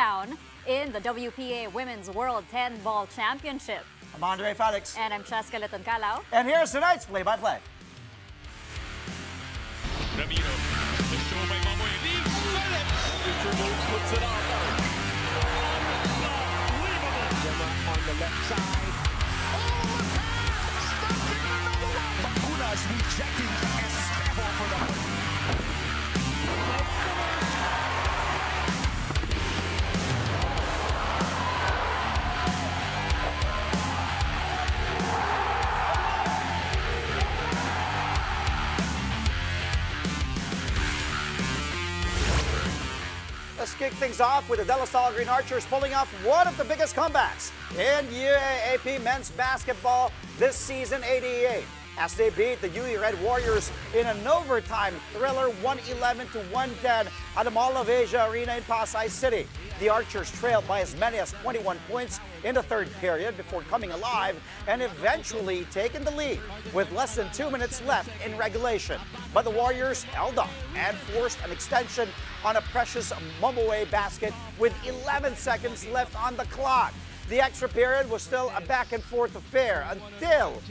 crown in the WPA Women's World 10-Ball Championship. I'm Andre Felix. And I'm Cheska Liton-Calao. And here's tonight's play-by-play. Ramiro, the show by Mamoy. Philip puts it on. Unbelievable. On the left side. Oh, the pass! Stopping another one. Bacunas rejecting Estevo for the Let's kick things off with the De La Salle Green Archers pulling off one of the biggest comebacks in UAAP men's basketball this season, 88, as they beat the UE Red Warriors in an overtime thriller, 111-110 at the Mall of Asia Arena in Pasay City. The Archers trailed by as many as 21 points in the third period before coming alive and eventually taking the lead with less than 2 minutes left in regulation. But the Warriors held on and forced an extension on a precious Momoe basket with 11 seconds left on the clock. The extra period was still a back and forth affair until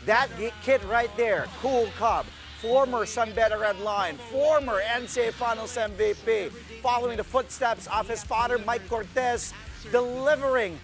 that kid right there, Cool Cub, former Sunbeta Red Line, former NCAA Finals MVP, following the footsteps of his father, Mike Cortez, delivering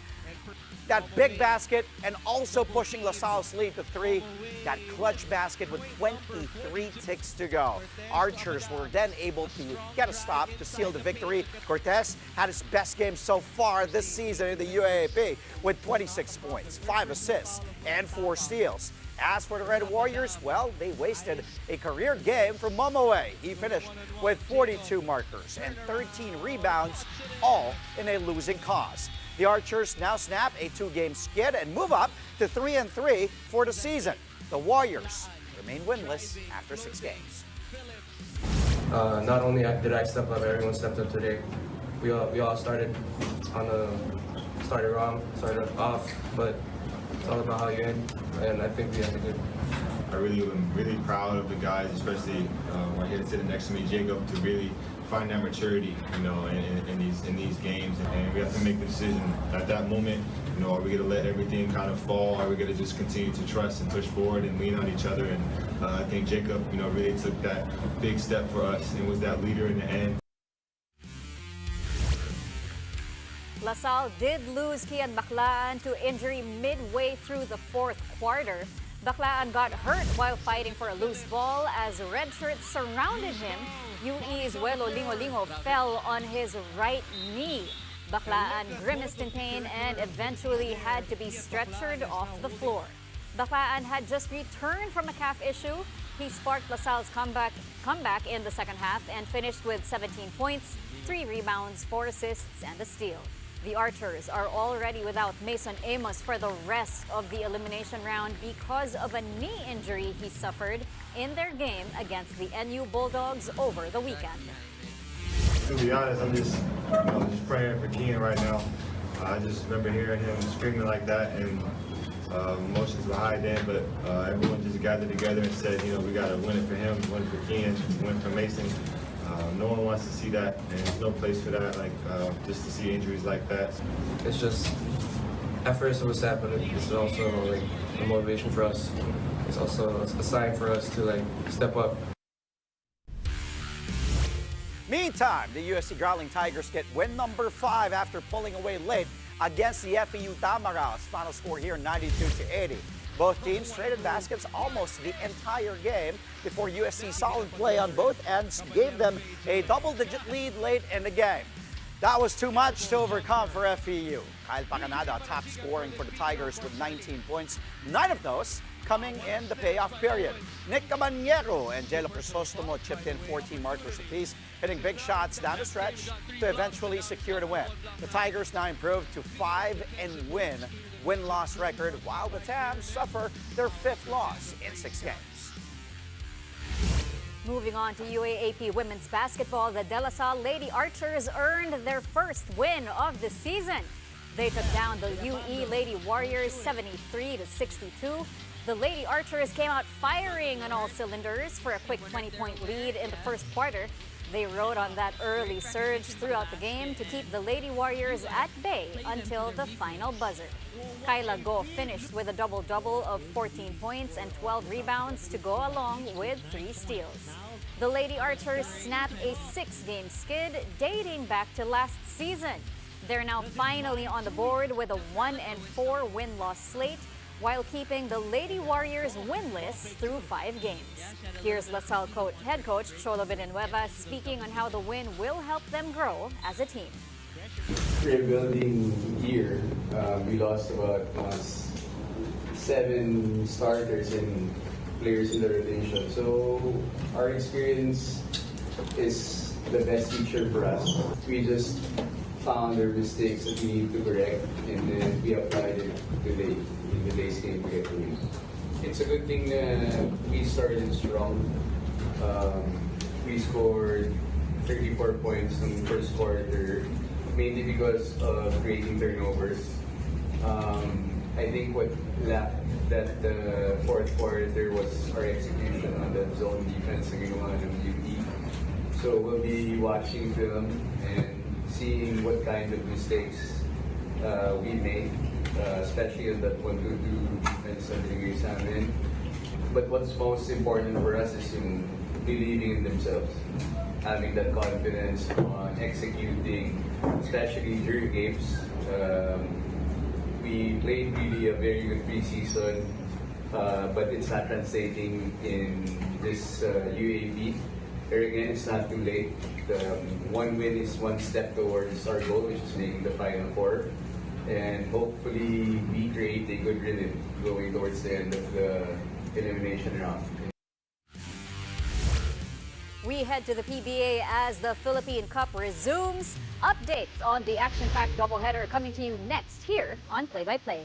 that big basket and also pushing La Salle's lead to 3. That clutch basket with 23 ticks to go. Archers were then able to get a stop to seal the victory. Cortez had his best game so far this season in the UAAP with 26 points, 5 assists, and 4 steals. As for the Red Warriors, well, they wasted a career game from Momoe. He finished with 42 markers and 13 rebounds, all in a losing cause. The Archers now snap a 2-game skid and move up to 3-3 for the season. The Warriors remain winless after 6 games. Not only did I step up, everyone stepped up today. We all started off, but it's all about how you end, and I think we had a good. I really am really proud of the guys, especially right here sitting next to me, Jacob, to really find that maturity, in these games, and we have to make the decision at that moment. Are we going to let everything kind of fall? Are we going to just continue to trust and push forward and lean on each other? And I think Jacob, really took that big step for us and was that leader in the end. La Salle did lose Kian Baclaan to injury midway through the fourth quarter. Baclaan got hurt while fighting for a loose ball as red shirts surrounded him. UE's Welo Lingo fell on his right knee. Baclaan grimaced in pain and eventually had to be stretchered off the floor. Baclaan had just returned from a calf issue. He sparked La Salle's comeback in the second half and finished with 17 points, 3 rebounds, 4 assists, and a steal. The Archers are already without Mason Amos for the rest of the elimination round because of a knee injury he suffered in their game against the NU Bulldogs over the weekend. To be honest, I'm just praying for Kian right now. I just remember hearing him screaming like that, and emotions were high then, but everyone just gathered together and said, we got to win it for him, win it for Kian, win it for Mason. No one wants to see that, and there's no place for that, just to see injuries like that. It's just, at first it was sad, but it's also a motivation for us. It's also a sign for us to step up. Meantime, the USC Growling Tigers get win number 5 after pulling away late against the FEU Tamaraos. Final score here, 92-80. Both teams traded baskets almost the entire game before USC's solid play on both ends gave them a double-digit lead late in the game. That was too much to overcome for FEU. Kyle Pacanada top scoring for the Tigers with 19 points, 9 of those coming in the payoff period. Nick Caballero and Jelo Crisostomo chipped in 14 markers apiece, hitting big shots down the stretch to eventually secure the win. The Tigers now improved to 5-1 win-loss record, while the Tams suffer their 5th loss in 6 games. Moving on to UAAP women's basketball, the De La Salle Lady Archers earned their first win of the season. They took down the UE Lady Warriors 73-62. The Lady Archers came out firing on all cylinders for a quick 20-point lead in the first quarter. They rode on that early surge throughout the game to keep the Lady Warriors at bay until the final buzzer. Kyla Go finished with a double-double of 14 points and 12 rebounds to go along with 3 steals. The Lady Archers snapped a 6-game skid dating back to last season. They're now finally on the board with a 1-4 win-loss slate, while keeping the Lady Warriors winless through 5 games. Here's LaSalle head coach Cholo Villanueva speaking on how the win will help them grow as a team. Rebuilding year, we lost about 7 starters and players in the rotation. So our experience is the best teacher for us. We just found our mistakes that we need to correct, and then we applied it today in today's game to get the win. It's a good thing that we started strong. We scored 34 points in the first quarter, mainly because of creating turnovers. I think what lacked that the fourth quarter was our execution on that zone defense na ginawa ng UP. So we'll be watching film and seeing what kind of mistakes we made, especially on that 1-2 defense na binigay sa amin. But what's most important for us is yung believing in themselves, having that confidence on executing, especially during games. We played really a very good preseason, but it's not translating in this UAP. Here again, it's not too late. One win is one step towards our goal, which is making the Final Four. And hopefully, we create a good rhythm going towards the end of the elimination round. We head to the PBA as the Philippine Cup resumes. Updates on the action-packed doubleheader coming to you next here on Play by Play.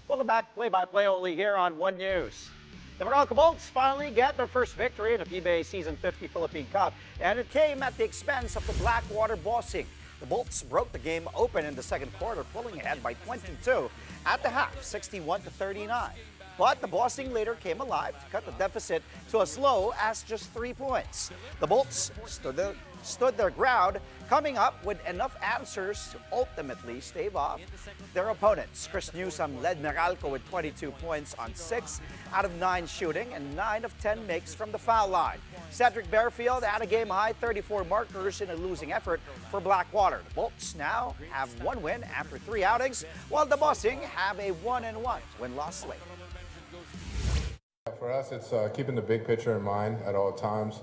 Welcome back, play-by-play only here on One News. The Meralco Bolts finally get their first victory in the PBA Season 50 Philippine Cup, and it came at the expense of the Blackwater Bossing. The Bolts broke the game open in the second quarter, pulling ahead by 22 at the half, 61-39. But the Bossing later came alive to cut the deficit to as low as just 3 points. The Bolts stood their ground, coming up with enough answers to ultimately stave off their opponents. Chris Newsom led Meralco with 22 points on 6 out of 9 shooting and 9 of 10 makes from the foul line. Cedric Bearfield had a game-high 34 markers in a losing effort for Blackwater. The Bolts now have 1 win after 3 outings, while the Bossing have a 1-1 win-loss slate. For us, it's keeping the big picture in mind at all times.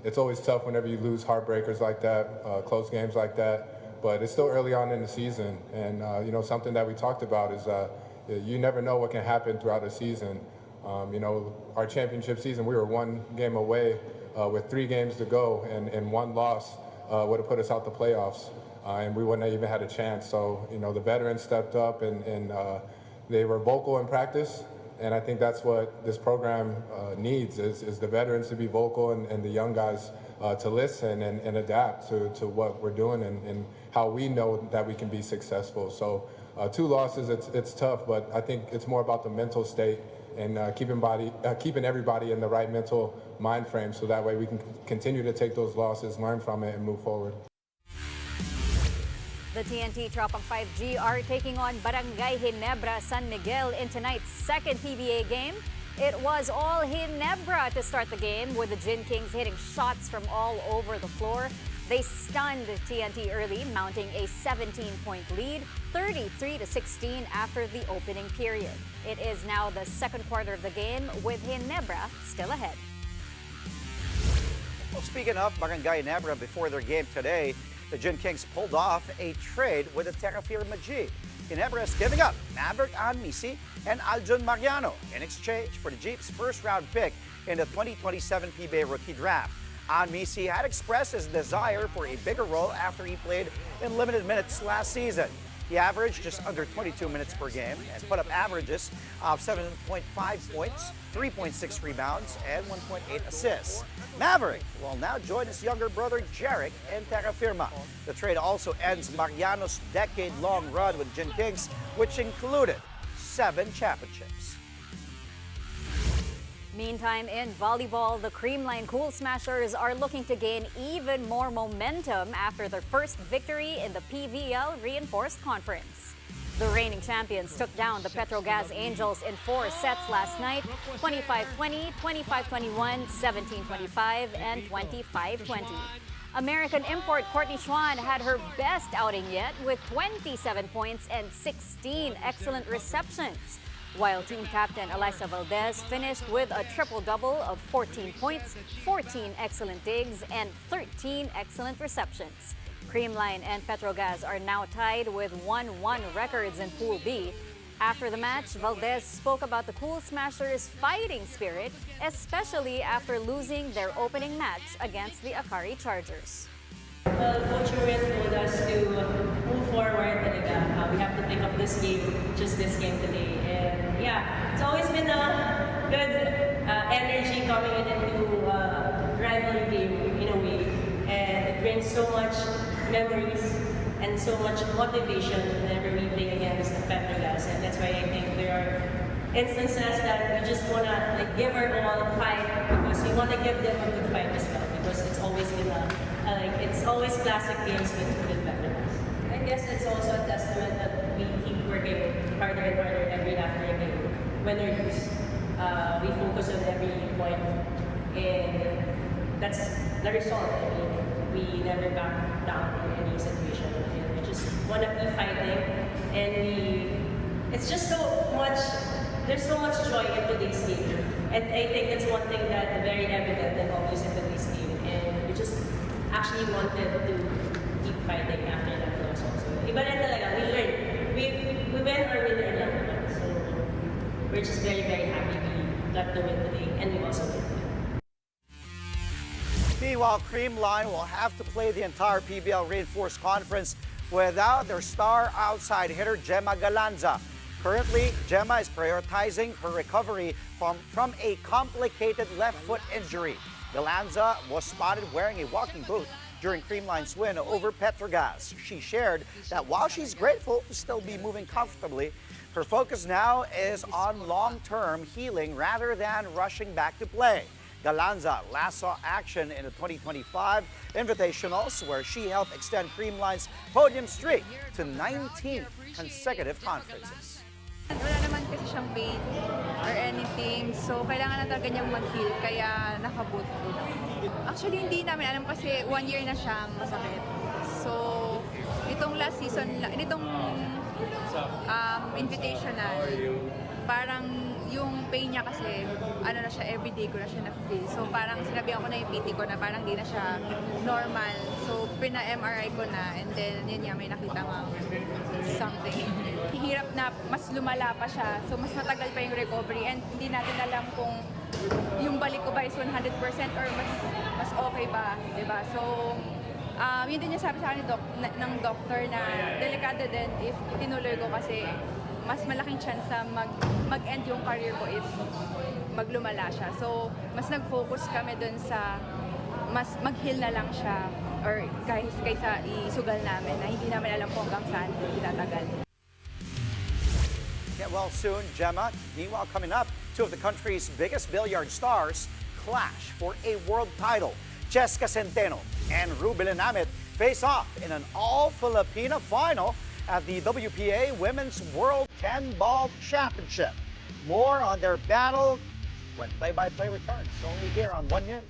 It's always tough whenever you lose heartbreakers like that, close games like that, but it's still early on in the season. And, something that we talked about is you never know what can happen throughout a season. Our championship season, we were 1 game away with 3 games to go, and 1 loss would have put us out the playoffs, and we wouldn't have even had a chance. So, the veterans stepped up and they were vocal in practice. And I think that's what this program needs is the veterans to be vocal and the young guys to listen and adapt to what we're doing and how we know that we can be successful. So 2 losses, it's tough, but I think it's more about the mental state and keeping everybody in the right mental mind frame so that way we can continue to take those losses, learn from it, and move forward. The TNT Tropang 5G are taking on Barangay Ginebra San Miguel in tonight's second PBA game. It was all Ginebra to start the game, with the Gin Kings hitting shots from all over the floor. They stunned TNT early, mounting a 17-point lead, 33-16 after the opening period. It is now the second quarter of the game, with Ginebra still ahead. Well, speaking of Barangay Ginebra, before their game today, the Gin Kings pulled off a trade with the Terra Firma G. Ginebra is giving up Maverick Anmisi and Aljun Mariano in exchange for the Jeep's first-round pick in the 2027 PBA Rookie Draft. Anmisi had expressed his desire for a bigger role after he played in limited minutes last season. He averaged just under 22 minutes per game and put up averages of 7.5 points, 3.6 rebounds, and 1.8 assists. Maverick will now join his younger brother Jarek in Terra Firma. The trade also ends Mariano's decade-long run with Gin Kings, which included 7 championships. Meantime, in volleyball, the Creamline Cool Smashers are looking to gain even more momentum after their first victory in the PVL Reinforced Conference. The reigning champions took down the Petrogas Angels in 4 sets last night, 25-20, 25-21, 17-25, and 25-20. American import Courtney Schwann had her best outing yet with 27 points and 16 excellent receptions, while team captain Elisa Valdez finished with a triple-double of 14 points, 14 excellent digs, and 13 excellent receptions. Creamline and Petrogas are now tied with 1-1 records in Pool B. After the match, Valdez spoke about the Cool Smashers' fighting spirit, especially after losing their opening match against the Akari Chargers. Well, Coach Ruin told us to move forward talaga. We have to think of this game, just this game today. And yeah, it's always been a good energy coming into a rivalry game in a way. And it brings so much memories and so much motivation whenever we play against the Petrogas. And that's why I think there are instances that we just want to give our all fight, because we want to give them a good fight as well, because it's always been it's always classic games with Petrogas. I guess it's also a testament that we keep working harder and harder every after a game. When or lose, we focus on every point, and that's the result. I mean, we never back down in any situation. We just want to keep fighting, and it's just so much. There's so much joy in today's game, and I think that's one thing that's very evident and obvious in today's game. And we just actually wanted to keep fighting after that loss also. Iba rin talaga, we learned. We win or we learn lang naman. So we're just very, very happy we got the win today, and we also win. Meanwhile, Creamline will have to play the entire PBL Reinforced Conference without their star outside hitter Gemma Galanza. Currently, Gemma is prioritizing her recovery from a complicated left foot injury. Galanza was spotted wearing a walking boot during Creamline's win over Petrogas. She shared that while she's grateful to still be moving comfortably, Her focus now is on long-term healing rather than rushing back to play. Galanza last saw action in the 2025 Invitationals where she helped extend Creamline's podium streak to 19 consecutive conferences. Wala naman kasi siyang pain or anything, so kailangan na talaga niyang mag-heal, kaya nakaboot ko lang. Actually, hindi namin alam kasi 1 year na siyang masakit. So, itong last season, itong invitational, parang yung pain niya kasi, ano na siya, everyday ko na siya na-feel. So, parang sinabihan ko na yung PT ko na parang di na siya normal. So, pina-MRI ko na, and then, yun niya, may nakita nga something. Hirap na mas lumala pa siya, so mas matagal pa yung recovery, and hindi natin alam kung yung balik ko ba is 100% or mas okay ba, diba? So, yun din yung sabi sa akin ng doctor na delikado din if tinuloy ko kasi mas malaking chance na mag-end yung career ko if maglumala siya. So, mas nag-focus kami dun sa mas mag-heal na lang siya or kaysa isugal namin na hindi namin alam kung hanggang saan itatagal. Get well soon, Gemma. Meanwhile, coming up, two of the country's biggest billiard stars clash for a world title. Cheska Centeno and Ruben Amit face off in an all-Filipina final at the WPA Women's World 10-Ball Championship. More on their battle when play-by-play returns, only here on One News.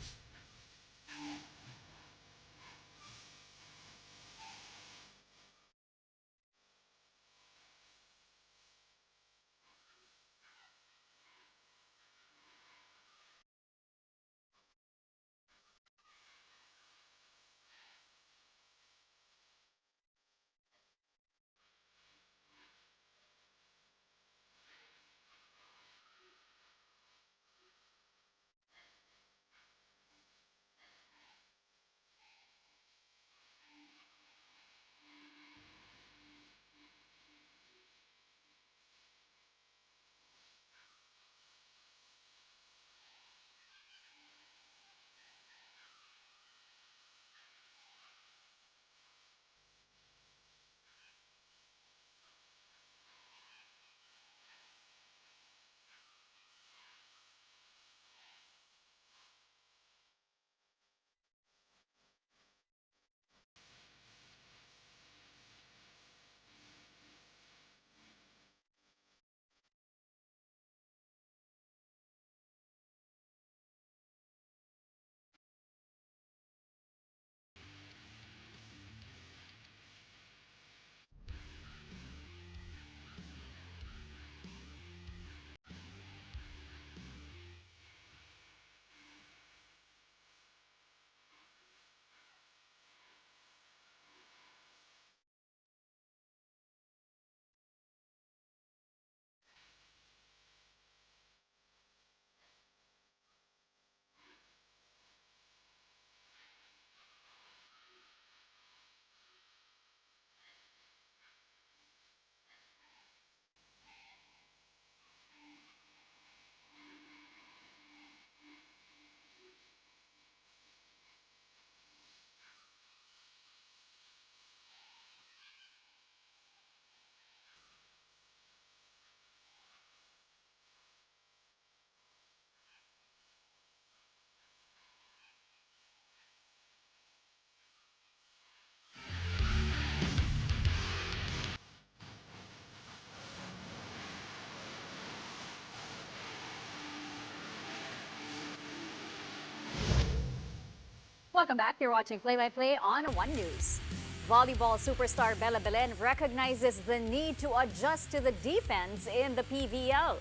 Welcome back. You're watching Play-by-Play on One News. Volleyball superstar Bella Belen recognizes the need to adjust to the defense in the PVL.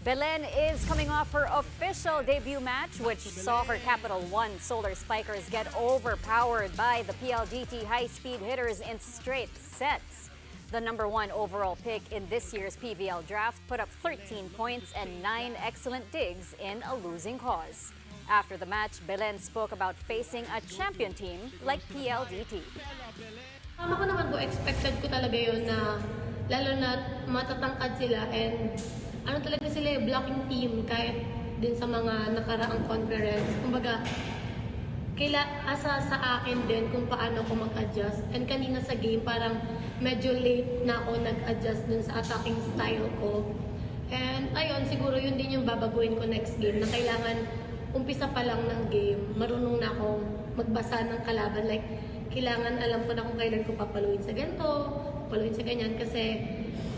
Belen is coming off her official debut match, which saw her Capital One Solar Spikers get overpowered by the PLDT high-speed hitters in straight sets. The #1 overall pick in this year's PVL draft put up 13 points and 9 excellent digs in a losing cause. After the match, Belen spoke about facing a champion team like PLDT. Ako naman po, expected ko talaga yun na lalo na matatangkad sila and ano talaga sila blocking team kahit din sa mga nakaraang conference. Kumbaga, asa sa akin din kung paano ako mag-adjust. And kanina sa game, parang medyo late na ako nag-adjust dun sa attacking style ko. And ayun, siguro yun din yung babaguhin ko next game, na kailangan umpisa pa lang ng game, marunong na ako magbasa ng kalaban. Like, kailangan alam ko na kung kailan ko papaluin sa ganito, papaluin sa ganyan. Kasi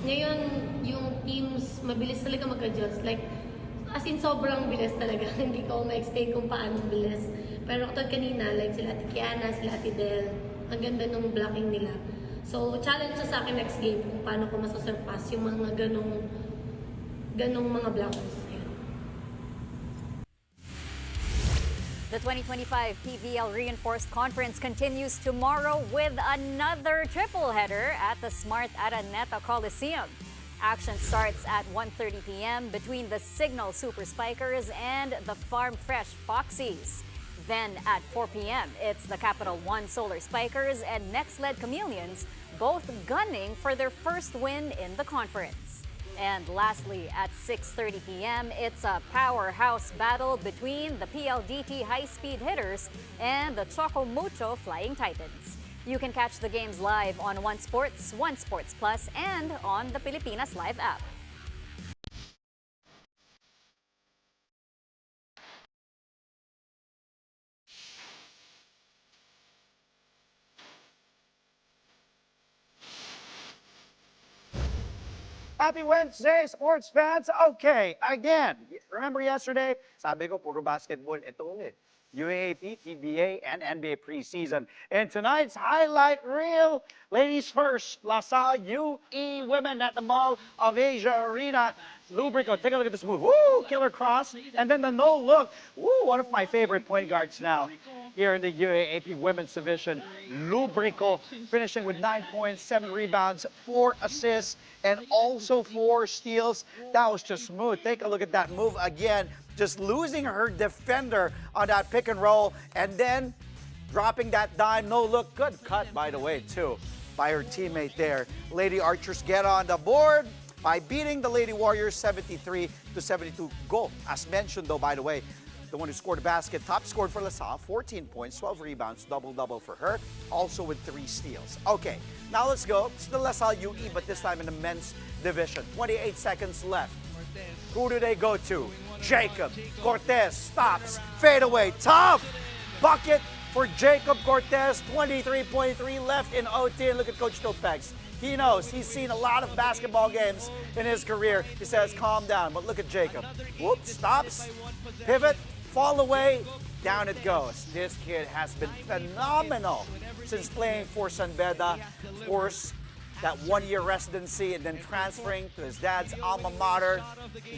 ngayon, yung teams, mabilis talaga mag-adjust. Like, as in, sobrang bilis talaga. Hindi ko ma-explain kung paano bilis. Pero katulad kanina, like sila Ate Kiana, sila Ate Del, ang ganda ng blocking nila. So, challenge sa akin next game kung paano ko masasurpass yung mga ganong mga blockers. The 2025 PVL Reinforced Conference continues tomorrow with another triple header at the Smart Araneta Coliseum. Action starts at 1:30 p.m. between the Signal Super Spikers and the Farm Fresh Foxies. Then at 4 p.m., it's the Capital One Solar Spikers and Next Led Chameleons, both gunning for their first win in the conference. And lastly, at 6:30 p.m., it's a powerhouse battle between the PLDT high-speed hitters and the Choco Mucho Flying Titans. You can catch the games live on One Sports, One Sports Plus, and on the Pilipinas Live app. Happy Wednesday, sports fans. Okay, again, remember yesterday, sabi ko puro basketball. Ito ulit. UAAP, PBA, and NBA preseason. And tonight's highlight reel, ladies first, LaSalle UE women at the Mall of Asia Arena. Lubrico, take a look at this move. Woo, killer cross. And then the no look. Woo, one of my favorite point guards now here in the UAAP women's division. Lubrico finishing with 9 points, 7 rebounds, 4 assists, and also 4 steals. That was just smooth. Take a look at that move again. Just losing her defender on that pick and roll, and then dropping that dime. No look. Good cut, by the way, too, by her teammate there. Lady Archers get on the board by beating the Lady Warriors 73-72. Goal, as mentioned, though, by the way, the one who scored a basket, top scored for LaSalle, 14 points, 12 rebounds, double-double for her, also with 3 steals. Okay, now let's go. It's the LaSalle UE, but this time in the men's division. 28 seconds left. Who do they go to? Jacob Cortez stops, fade away, tough bucket for Jacob Cortez. 23.3 left in OT, and look at Coach Topex. He knows, he's seen a lot of basketball games in his career. He says, calm down, but look at Jacob. Whoop, stops, pivot, fall away, down it goes. This kid has been phenomenal since playing for San Beda. Of course, that 1-year residency and then transferring to his dad's alma mater,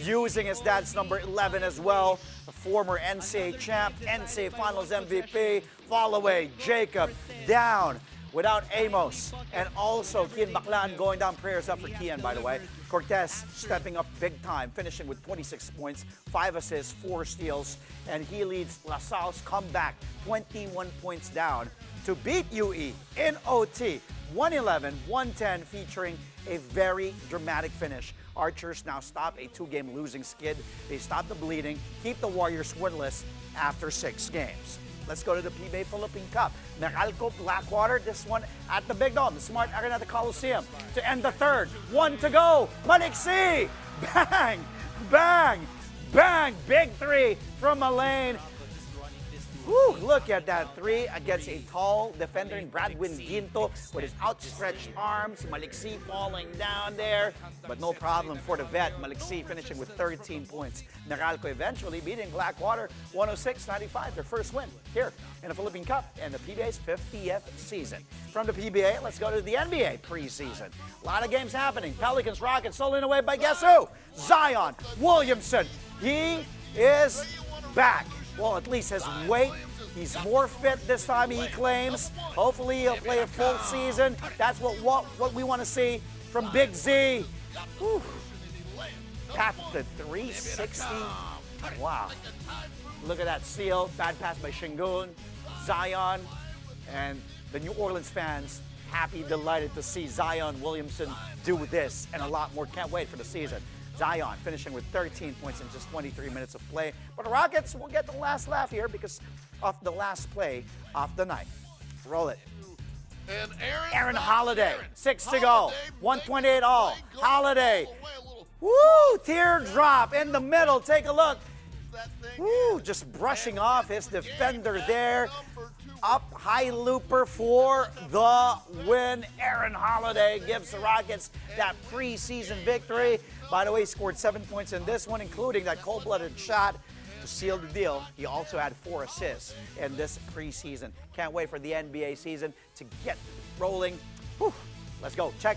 using his dad's number 11 as well, a former NCAA champ, NCAA Finals MVP. Fall away, Jacob down without Amos, and also Kian Baclan going down. Prayers up for Kian, by the way. Cortez stepping up big time, finishing with 26 points, 5 assists, 4 steals, and he leads LaSalle's comeback 21 points down to beat UE in OT. 111-110, featuring a very dramatic finish. Archers now stop a 2-game losing skid. They stop the bleeding, keep the Warriors winless after 6 games. Let's go to the PBA Philippine Cup. Meralco, Blackwater, this one at the Big Dome, the Smart Arena, the Coliseum. To end the third, 1 to go. Maliksi, bang, bang, bang. Big 3 from Elaine. Woo, look at that 3 against a tall defender in Bradwin Ginto with his outstretched arms. Maliksi falling down there, but no problem for the vet. Maliksi finishing with 13 points. Meralco eventually beating Blackwater 106-95, their first win here in the Philippine Cup and the PBA's 50th season. From the PBA, let's go to the NBA preseason. A lot of games happening. Pelicans, Rockets, stolen away by guess who? Zion Williamson. He is back. Well, at least his weight. He's more fit this time, he claims. Hopefully he'll play a full season. That's what we want to see from Big Z. Whew. Path to 360. Wow. Look at that steal. Bad pass by Shingun, Zion, and the New Orleans fans happy, delighted to see Zion Williamson do this and a lot more. Can't wait for the season. Zion finishing with 13 points in just 23 minutes of play. But the Rockets will get the last laugh here because of the last play of the night. Roll it. And Aaron Holiday, Aaron 6 to go, 128 all. They go Holiday, all the way a little. woo, teardrop in the middle. Take a look. That thing Woo, in. just brushing And off once his again, defender that's there. number 2. Up high looper for the win. Aaron Holiday gives the Rockets that preseason victory. By the way, he scored 7 points in this one, including that cold-blooded shot to seal the deal. He also had 4 assists in this preseason. Can't wait for the NBA season to get rolling. Whew. Let's go. Check.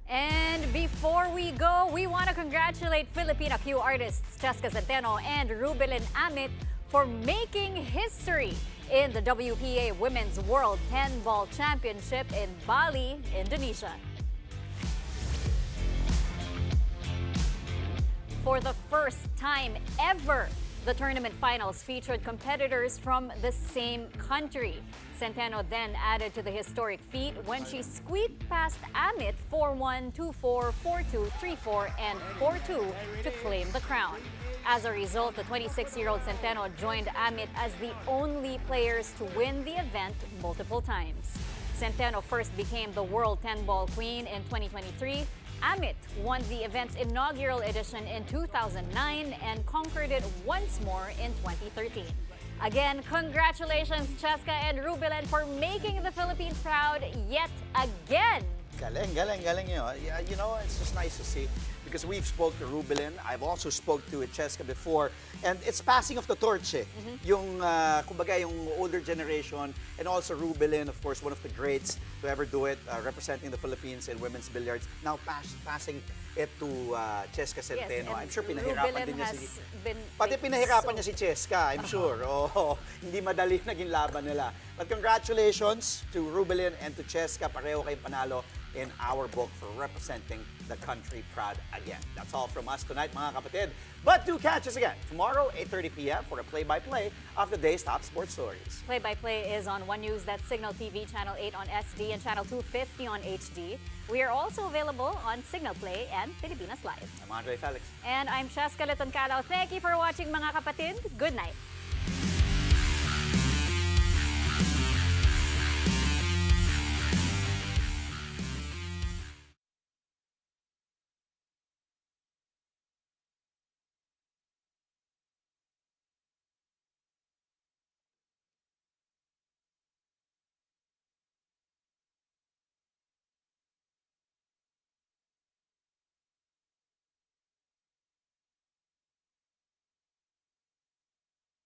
And before we go, we want to congratulate Filipina Q artists Cheska Centeno and Rubelin Amit for making history in the WPA Women's World 10-Ball Championship in Bali, Indonesia. For the first time ever, the tournament finals featured competitors from the same country. Centeno then added to the historic feat when she squeaked past Amit 4-1, 2-4, 4-2, 3-4, and 4-2 to claim the crown. As a result, the 26-year-old Centeno joined Amit as the only players to win the event multiple times. Centeno first became the World 10-Ball Queen in 2023. Amit won the event's inaugural edition in 2009 and conquered it once more in 2013. Again, congratulations, Cheska and Rubelin, for making the Philippines proud yet again. Galing yun. You know, it's just nice to see because we've spoke to Rubelin. I've also spoke to Cheska before. And it's passing of the torch eh. Yung, kumbaga, yung older generation and also Rubelin, of course, one of the greats to ever do it, representing the Philippines in women's billiards. Now passing it to Cheska Centeno. I'm sure pinahirapan din niya si... Pati pinahirapan niya si Cheska, I'm sure. Oh, hindi madali naging laban nila. But congratulations to Rubelin and to Cheska. Pareho kayong panalo in our book for representing the country proud again. That's all from us tonight, mga kapatid. But do catch us again tomorrow, 8:30 p.m. for a play-by-play of the day's top sports stories. Play-by-play is on One News, that's Signal TV, Channel 8 on SD, and Channel 250 on HD. We are also available on Signal Play and Pilipinas Live. I'm Andre Felix. And I'm Cheska Letoncado. Thank you for watching, mga kapatid. Good night.